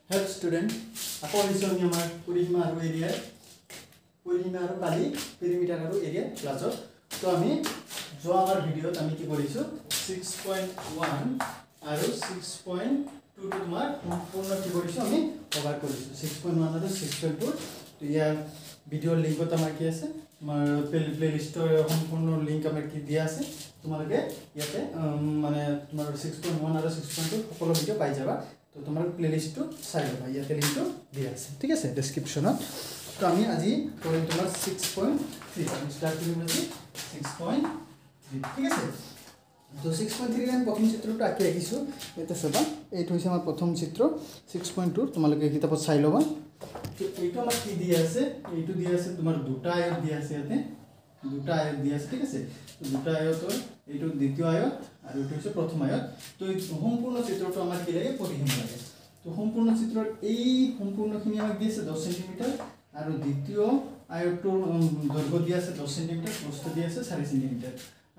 Hello student, আকৌ আহিছো আমি আমাৰ পৰিসীমা আৰু এৰিয়া পৰিসীমা আৰু কালি পেৰিমিটাৰ আৰু এৰিয়া ক্লাছত তো আমি যোৱা আমাৰ ভিডিঅ'ত আমি কি কৰিছো 6.1 আৰু 6.2 তোমাৰ সম্পূৰ্ণ কি কৰিছো আমি কভাৰ কৰিছো 6.1 আৰু 6.2 তো ইয়াৰ ভিডিঅ'ৰ লিংকত আমাৰ কি আছে আমাৰ প্লেলিষ্টৰ সম্পূৰ্ণ লিংক আমাৰ কি দিয়া আছে তোমালোকে ইয়াতে মানে তোমাৰ 6.1 আৰু 6.2 সকলো ভিডিঅ' পাই যাবা তো তোমাৰ প্লেলিষ্টটো চাই লবা ইয়াতে লিংকটো দিয়া আছে ঠিক আছে ডেসক্ৰিপচনত তো আমি আজি কৰিম তোমাৰ 6.3 আমি স্টাৰ্ট কৰিম আজি 6.3 ঠিক আছে তো 6.3 আমি প্ৰথম চিত্ৰটো আঁকি ৰাখিছো এটা চাবা এইটো হৈছে আমাৰ প্ৰথম চিত্ৰ 6.2 তোমালোকে কিতাপত চাই লবা তো এইটো আমাৰ কি দিয়া আছে এইটো দিয়া আছে তোমাৰ দুটা আয়ত দিয়া আছে ইয়াতে দুটা আয়ত দিয়া আছে ঠিক আছে তো দুটা আয়তৰ এইটো দ্বিতীয় আয়ত আৰু এইটো হৈছে প্ৰথম আয়ত তো এই সম্পূৰ্ণ চিত্ৰটো আমাৰ কি লাগে পৰিসীমা লাগে তো সম্পূৰ্ণ চিত্ৰৰ এই সম্পূৰ্ণখিনি আমাক দিছে 10 সেমি আৰু দ্বিতীয় আয়তৰ দৈৰ্ঘ্য দিয়া আছে 10 সেমি প্ৰস্থ দিয়া আছে 4 সেমি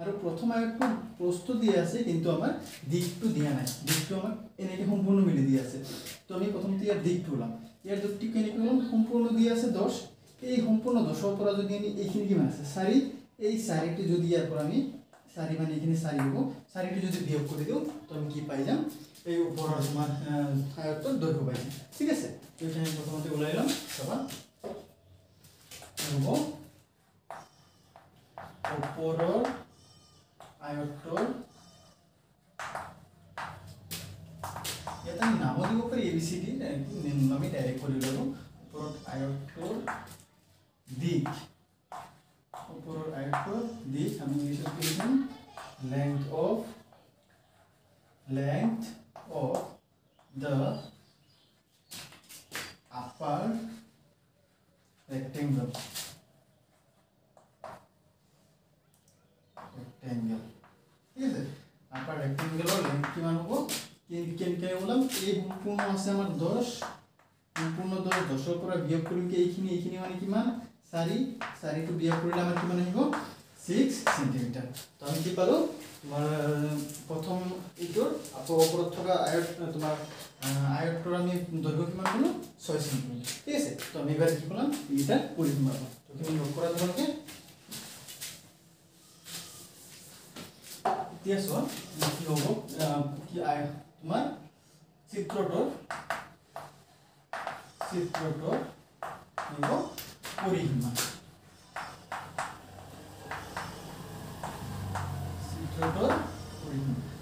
আৰু প্ৰথম আয়তৰ প্ৰস্থ দিয়া আছে কিন্তু আমাৰ দিকটো দিয়া নাই দিকটো আমাক এনেকৈ সম্পূৰ্ণ মিলি দিয়া আছে তো আমি প্ৰথমতে ইয়াৰ দিকটো ওলাম ইয়াৰ দিকটো কেনেকৈ ওলাম সম্পূৰ্ণ দিয়া আছে 10 এই সম্পূৰ্ণ 10ৰ পৰা যদি আমি এইখিনি কিমান আছে 4 এই 4টি যদি ইয়াৰ পৰা আমি 4 মানে এইখিনি 4 হ'ব 4টি যদি বিয়োগ কৰি দিও তো আমি কি পাই যাম এই ওপৰৰ তোমাৰ আয়তৰ দৈৰ্ঘ্য পাই যাম ঠিক আছে তো এখানে প্ৰথমতে ওলাই লম চাবা হ'ব ওপৰৰ আয়তৰ এটা নাম দিব পাৰি এবিসিডি আমি ডাইৰেক্ট কৰি ললো ওপৰৰ আয়তৰ দিক ওপৰৰ আয়তৰ দিক আমি ইংলিশত কি লিখিম length of the upper rectangle ঠিক আছে upper rectangle এর length কিমান হ'ব কেনকে ওলাম এই সম্পূৰ্ণ আছে আমাৰ 10 সম্পূৰ্ণ 10 ৰ পৰা বিয়োগ কৰিম কি এইখিনি মানে কিমান 4 টো বিয়োগ কৰিলে আমাৰ কিমান আহিব 6 সেমি তো আমি কি পালো তোমাৰ প্ৰথম ইটোৰ আকৌ ওপৰত থকা আয়ত তোমাৰ আয়তৰ আমি দৈৰ্ঘ্য কিমান পালো 6 সেমি ঠিক আছে তো আমি এবাৰ কি কৰলাম এটা পৰিসীমা তো তুমি নোট কৰা তোমাকে এতিয়া চোৱা কি হ'ব কি তোমাৰ চিত্ৰটোৰ নিব পৰিসীমা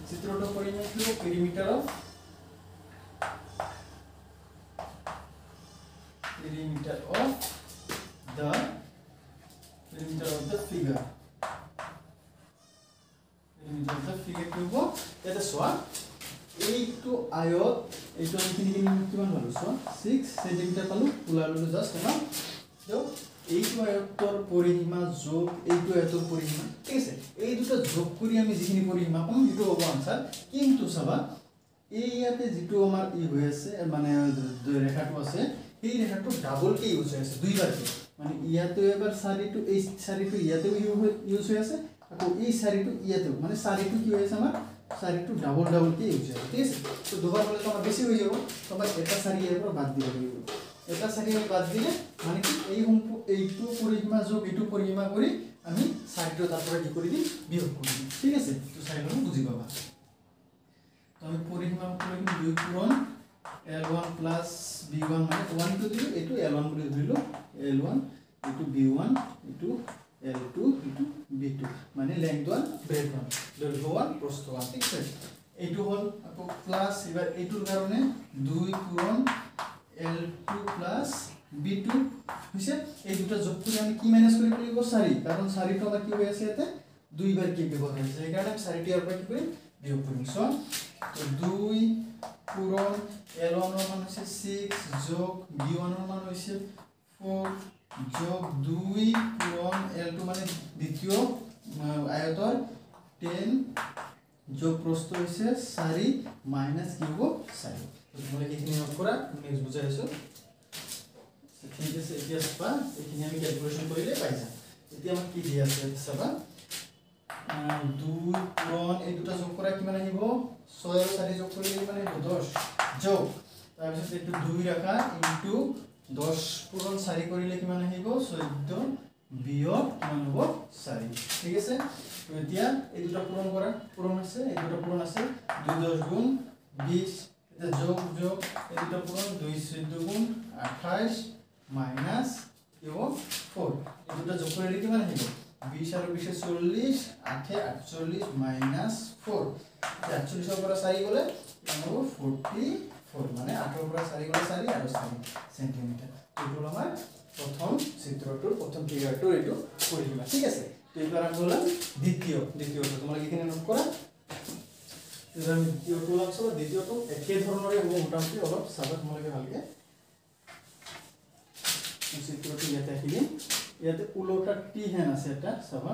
চিত্ৰটোৰ পরিসীমা কি পেরিমিটার অফ the figure কি হ'ব এটা সোয়া এইটো আয়ত এইটো আমি কিমান পালো সোয়া 6 সেমি পালো উলালো জাস্ট না তো এইটো আয়তৰ পৰিসীমা যোগ এইটো আয়তৰ পৰিসীমা ঠিক আছে এই দুটা যোগ কৰি আমি যিখিনি পৰিসীমা পাম এটো হ'ব আনসাৰ কিন্তু চাবা এই ইয়াতে যেটো আমাৰ ই হৈ আছে মানে ৰেখাটো আছে এই ৰেখাটো ডাবল কে ইউজ হৈ আছে দুইবাৰ মানে ইয়াতে এবাৰ 4টো এই 4টো ইয়াতে ইউজ হৈ আছে আকৌ এই 4টো ইয়াতে মানে 4টো কি হৈ আছে আমাৰ 4টো ডাবল কে ইউজ হৈ আছে ঠিক আছে তো দুবাৰ হলে তো আমাৰ বেছি হৈ যাব তোমাৰ এটা 4 ইয়াৰ পৰা বাদ দিব লাগিব এটা 4 ইয়াৰ বাদ দিলে মানে কি এইটো পৰিসীমা যোগ এইটো পৰিসীমা কৰি আমি 4টো তাৰ পৰা কি কৰি দিম বিয়োগ কৰি দিম ঠিক আছে তো চাইলো বুজি পাবা তো আমি পৰিসীমা কৰি 2 পূৰণ L1 plus B1 মানে 1 to দিলো এটো L1 বুলি ধৰিলো L1 এটো B1 এটো L2 এটো B2 মানে length 1 breadth 1 দৈৰ্ঘ্য 1 প্ৰস্থ 1 ঠিক আছে এটো হল আকৌ প্লাস এবাৰ এটোৰ কাৰণে 2 পূৰণ L2 plus B2 হৈছে এই দুটা যোগ কৰি আমি কি মাইনাস কৰিব লাগিব 4 কাৰণ 4 টো আমাৰ কি হৈ আছে ইয়াতে দুইবাৰ কি ব্যৱহাৰ হৈছে এই কাৰণে 4 টি ইয়াৰ পৰা কি কৰিম বিয়োগ কৰিম সো তো 2 পূৰণ L1 ৰ মান হৈছে 6 যোগ B1 ৰ মান হৈছে 4 যোগ 2 পূৰণ L2 মানে দ্বিতীয় আয়তৰ 10 যোগ প্ৰস্থ হৈছে 4 মাইনাস কি হ'ব 4 তো তোমালোকে এইখিনি নোট কৰা নেক্সট বুজাইছো ঠিক আছে এতিয়া চাবা এইখিনি আমি ক্যালকুলেশন কৰিলে পাই যাম এতিয়া আমাক কি দিয়া আছে চাবা 2 পূৰণ এই দুটা যোগ কৰা কিমান আহিব 6 আৰু 4 যোগ কৰিলে কিমান আহিব 10 যোগ তাৰপিছত এইটো 2 ৰাখা ইনটু 10 পূৰণ 4 কৰিলে কিমান আহিব 14 বিয়োগ কিমান হ'ব 4 ঠিক আছে তো এতিয়া এই দুটা পূৰণ আছে এই দুটা পূৰণ আছে 2 10 গুণ 20 এটা যোগ এই দুটা পূৰণ 2 14 গুণ 28 মাইনাস কি হ'ব 4 এই দুটা যোগ কৰিলে কিমান আহিব 20 আৰু 20 40 8 48 মাইনাস 4 48 ৰ পৰা 4 গলে কিমান হ'ব 44 মানে 8 ৰ পৰা 4 গলে 4 আৰু 4 সেন্টিমিটাৰ এইটো আমাৰ প্ৰথম চিত্ৰটোৰ প্ৰথম ফিগাৰটো এইটো কৰিবা ঠিক আছে তো এবাৰ আমি হলাম দ্বিতীয়টো তোমালোকে এখানে নোট কৰা এবাৰ আমি দ্বিতীয়টো আছে দ্বিতীয়টো একে ধৰণৰে হ'ব মোটামুটি অলপ চাবা তোমালোকে ভালকে চিত্ৰটো ইয়াতে আহিলে ইয়াতে উলটা টি হেন আছে এটা চাবা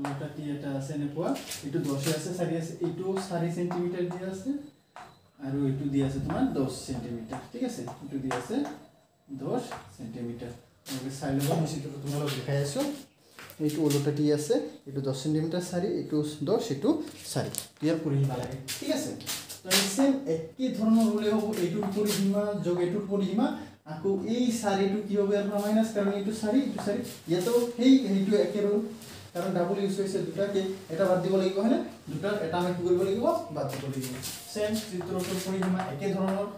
উলটা টি এটা আছে নেপোৱা এইটো 10 আছে 4 আছে এইটো 4 সেন্টিমিটাৰ দিয়া আছে আৰু এইটো দিয়া আছে তোমাৰ 10 সেন্টিমিটার ঠিক আছে এইটো দিয়া আছে 10 সেন্টিমিটার আমি সাইলেব মিছিটো তোমালোক দেখাই আছো এইটো ওলটাটি আছে এইটো 10 সেন্টিমিটার সারি এইটো 10 এইটো সারি ক্লিয়ার কৰি নিবা লাগে ঠিক আছে তো সেম একই ধৰণৰ হলে হ'ব এইটোৰ পৰিসীমা যোগ এইটোৰ পৰিসীমা আকো এই সাৰিটো কি হবে আৰু মাইনাস কাৰণ এইটো সাৰি ইয়াতো এইটো একে ৰল কাৰণ ডাবল ইউজ হৈছে দুটাকে এটা বাদ দিব লাগিব হয়নে দুটা এটা আমি কি কৰিব লাগিব বাদ দিব লাগিব সেম চিত্ৰটোৰ পৰিসীমা একে ধৰণৰ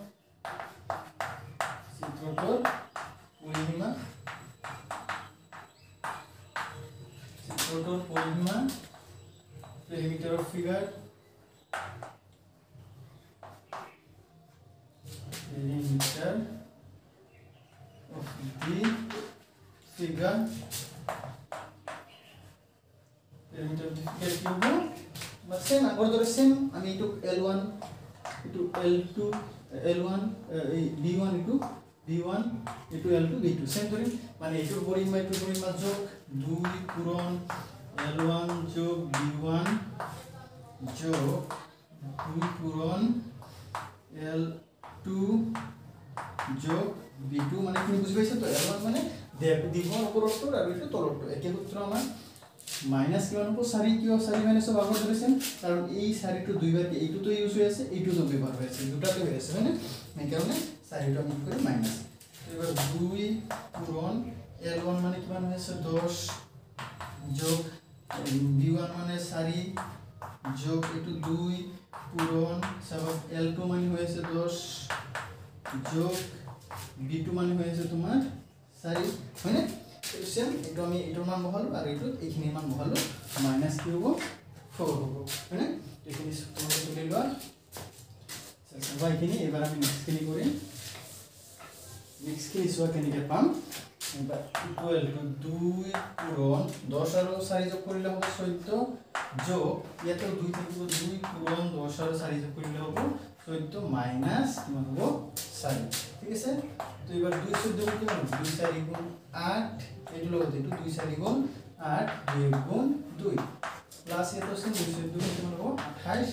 চিত্ৰটোৰ পৰিসীমা perimeter of figure perimeter of the figure perimeter of the figure কি হ'ব বা সেম আগৰ দৰে সেম আমি এইটো L1 এইটো L2 L1 B1 এইটো B1 এইটো L2 B2 সেম ধৰি মানে এইটোৰ পৰিসীমা যোগ 2 পূৰণ L1 যোগ B1 যোগ 2 পূৰণ L2 যোগ B2 মানে কি বুজি পাইছা তো L1 মানে দীঘল ওপৰটো আৰু এইটো তলটো একে সূত্ৰ আমাৰ মাইনাস কিমান হ'ব 4 কিয় 4 মাইনাস হ'ব আগৰ ধৰিছেন কাৰণ এই 4 টো দুইবাৰ এইটো তো ইউজ হৈ আছে এইটো তো ব্যৱহাৰ হৈ আছে দুটাতে হৈ আছে মানে এই কাৰণে 4 টো আমি কৰি মাইনাস এবাৰ 2 পূৰণ L1 মানে কিমান হৈ আছে 10 যোগ B1 মানে 4 যোগ এইটো 2 পূৰণ সবক L2 মানে হৈ আছে 10 যোগ B2 মানে হৈ আছে তোমাৰ 4 হয়নে সেম এইটো আমি এইটোৰ মান বহালো আৰু এইটো এইখিনি মান বহালো মাইনাস কি হ'ব 4 হ'ব হয়নে এইখিনি সূত্ৰটো তুলি লোৱা সবাই এইখিনি এবাৰ আমি মিক্সখিনি কৰিম মিক্সখিনি সোৱা কেনেকৈ পাম এবাৰ ইকুৱেল টু 2 পূৰণ 10 আৰু 4 যোগ কৰিলে হ'ব 14 যোগ ইয়াতে 2 থাকিব 2 পূৰণ 10 আৰু 4 যোগ কৰিলে হ'ব 14 মাইনাস কিমান হ'ব 4 ঠিক আছে তো এবাৰ 2 14 কিমান 2 4 গুণ 8 এইটো লগত এইটো 2 4 গুণ 8 2 গুণ 2 প্লাস এটো আছে 2 14 কিমান হ'ব 28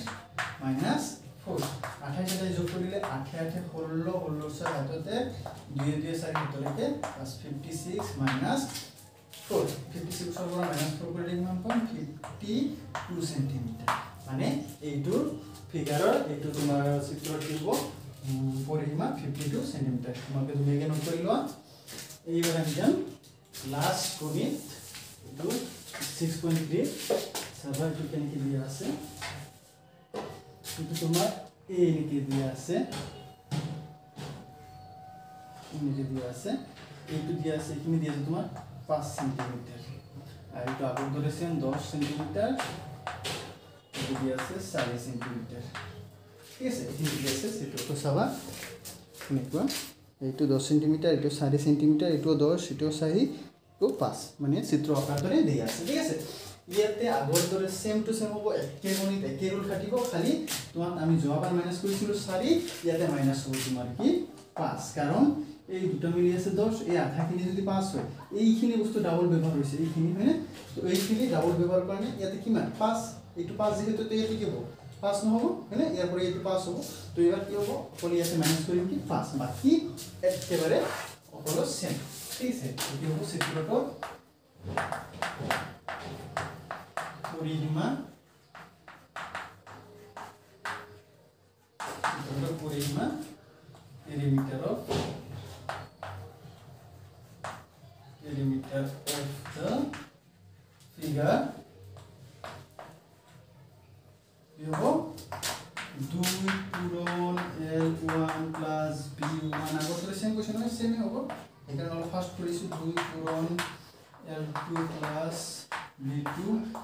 মাইনাস 4 28 এটা যোগ কৰিলে 8 8 16 16 হাততে 2 2 4 হাতলৈকে প্লাস 56 মাইনাস 4 56 ৰ পৰা মাইনাস 4 কৰিলে কিমান পাম 52 সেন্টিমিটাৰ মানে এইটোৰ ফিগাৰৰ এইটো তোমাৰ চিত্ৰত দিব পৰিসীমা 52 সেন্টিমিটাৰ তোমাকে তুমি একে নোট কৰি লোৱা এইবাৰ আমি যাম লাস্ট গণিত এইটো 6.3 সাবা এইটো কেনেকৈ দিয়া আছে এইটো তোমাৰ এই এনেকৈ দিয়া আছে এনেকৈ দিয়া আছে এইটো দিয়া আছে এইখিনি দিয়া আছে তোমাৰ 5 সেন্টিমিটাৰ আৰ এইটো আগৰ দৰে সেম 10 সেন্টিমিটাৰ এইটো দিয়া আছে 4 সেন্টিমিটাৰ ঠিক আছে এইখিনি দিয়া আছে সেটো চাবা এনেকুৱা এইটো 10 সেন্টিমিটাৰ এইটো 4 সেন্টিমিটাৰ এইটো 10 এইটো 4 এইটো 5 মানে চিত্ৰ আকাৰ দৰে দিয়া আছে ঠিক আছে ইয়াতে আগৰ দৰে সেম টু সেম হ'ব একে গণিত একে ৰুল খাটিব খালি তোমাক আমি যোৱাবাৰ মাইনাস কৰিছিলো 4 ইয়াতে মাইনাস হ'ব তোমাৰ কি 5 কাৰণ এই দুটা মিলি আছে 10 এই আধাখিনি যদি 5 হয় এইখিনি বস্তু ডাবল ব্যৱহাৰ হৈছে এইখিনি হয়নে তো এইখিনি ডাবল ব্যৱহাৰ কাৰণে ইয়াতে কিমান 5 এইটো 5 যেহেতু ইয়াতে কি হ'ব 5 নহব হয়নে ইয়াৰ পৰা এইটো 5 হ'ব তো এবাৰ কি হ'ব অকল ইয়াতে মাইনাস কৰিম কি 5 বাকি একেবাৰে অকল সেম ঠিক আছে কি হ'ব চিত্ৰটো পৰিসীমা পৰিসীমা perimeter of the figure কি হ'ব 2 পূৰণ L1 plus B1 আগৰ সেম কোৱেশ্চন হয় সেম হ'ব এখানে আমৰা ফাৰ্স্ট কৰিছো 2 পূরণ L2 plus B2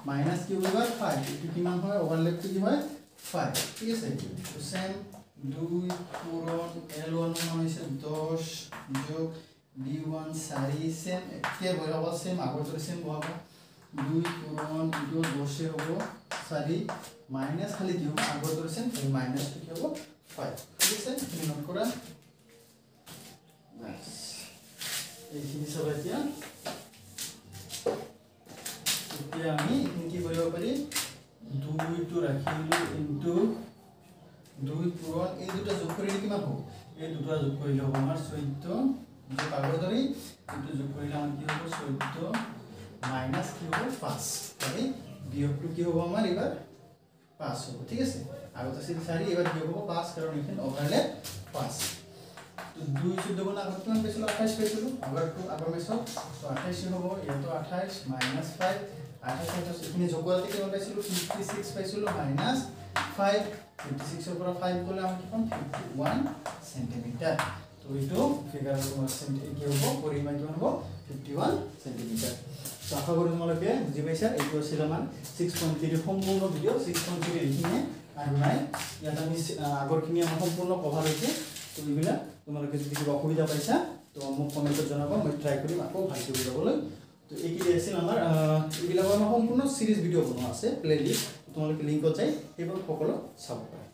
মাইনাস কি হ'ব 5 এটো কিমান হয় ওভারল্যাপ কি হয় 5 ঠিক আছে তো সেম 2 পূরণ L1 মান হৈছে 10 যোগ B1 4 সেম একে হৈ হ'ব সেম আগৰ সেম হ'ব 2 পূরণ ইটো 10 হ'ব 4 মাইনাস খালি কি হ'ব আগৰ সেম এই মাইনাস কি হ'ব 5 ঠিক আছে তুমি নোট কৰা বাস এইখিনি সব এতিয়া এতিয়া আমি কি কৰিব পাৰি 2 টো ৰাখিলো ইনটু 2 পূৰণ এই দুটা যোগ কৰিলে কিমান হ'ব এই দুটা যোগ কৰিলে হ'ব আমাৰ 14 যে পাগৰ ধৰি এইটো যোগ কৰিলে আমাৰ কি হ'ব 14 মাইনাস কি হ'ব 5 তাই বিয়োগটো কি হ'ব আমাৰ এবাৰ 5 হ'ব ঠিক আছে আগত আছিল 4 এবাৰ বিয়োগ হ'ব 5 কাৰণ এখানে ওভারল্যাপ 5 তো 2 14 গুণ আগত কিমান পাইছিল 28 পাইছিল আগৰটো আগৰ মেছ তো 28 হ'ব ইয়াতো 28 মাইনাস 5 28 এখানে যোগ কৰাতে কিমান পাইছিল 56 পাইছিল মাইনাস 5 56 এৰ পৰা 5 গলে আমাৰ কিমান 51 সেন্টিমিটাৰ তো এইটো ফিগাৰৰ তোমাৰ সেন্টিমিটাৰ কি হ'ব পৰিমাণ কিমান হ'ব 51 সেন্টিমিটাৰ তো আশা কৰো তোমালোকে বুজি পাইছা এইটো আছিল আমাৰ 6.3 সম্পূৰ্ণ ভিডিও 6.3 এইখিনি আৰু নাই ইয়াত আমি আগৰখিনি আমাৰ সম্পূৰ্ণ কভাৰ হৈছে তো এইবিলা তোমালোকে যদি কিবা অসুবিধা পাইছা তো মোক কমেন্টত জনাবা মই ট্রাই কৰিম আকৌ ভালকৈ বুজাবলৈ তো এইখিনি আছিল আমাৰ এইবিলাকৰ আমাৰ সম্পূৰ্ণ সিৰিজ ভিডিও বনোৱা আছে প্লেলিষ্ট তোমালোকে লিংকত যাই এইবোৰ সকলো চাব পাৰা